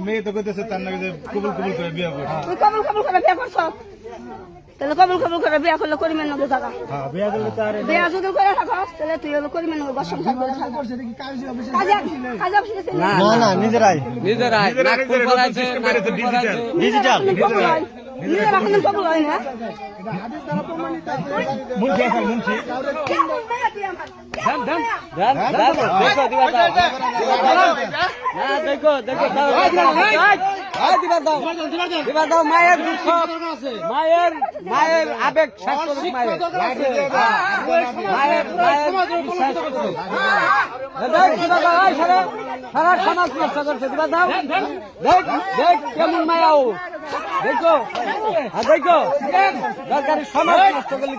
মেয়ে তো কইতেছে তার নাকি যে কবুল কবুল করে বিয়ে করছে। তুই কবুল কবুল করে বিয়ে করছ? তাহলে কবুল কবুল করে বিয়ে করলে করিমেন না বোঝাগা। হ্যাঁ বিয়ে করলে তো আর বিয়ে যদি করে থাকস তাহলে তুই হলো করিমেন না বসম থাকবে। না না নিজেরাই ডিজিটাল নিজের এখন কবুল হয় না। মুন্সি আছে মুন্সি মায়ের আবেগ সারা সমাজ নষ্ট করছে দিবা দাও দেখ দেখ কেমন মায়াও দেখো দেখো দরকারি সমাজ নষ্ট করলি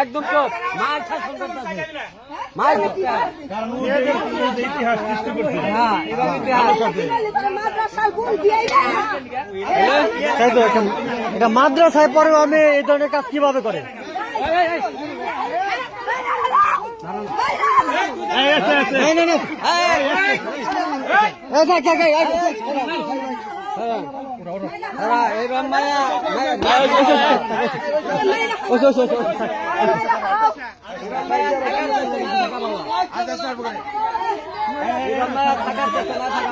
একদম চোখ মায়ের শাসন করতেছে মায়ের ইতিহাস সৃষ্টি করছে। হ্যাঁ ইতিহাস তাই তো এটা মাদ্রাসায় পড়েও আমি এই ধরনের কাজ কিভাবে করে? এরকম মায়া থাকার চেষ্টা না থাকা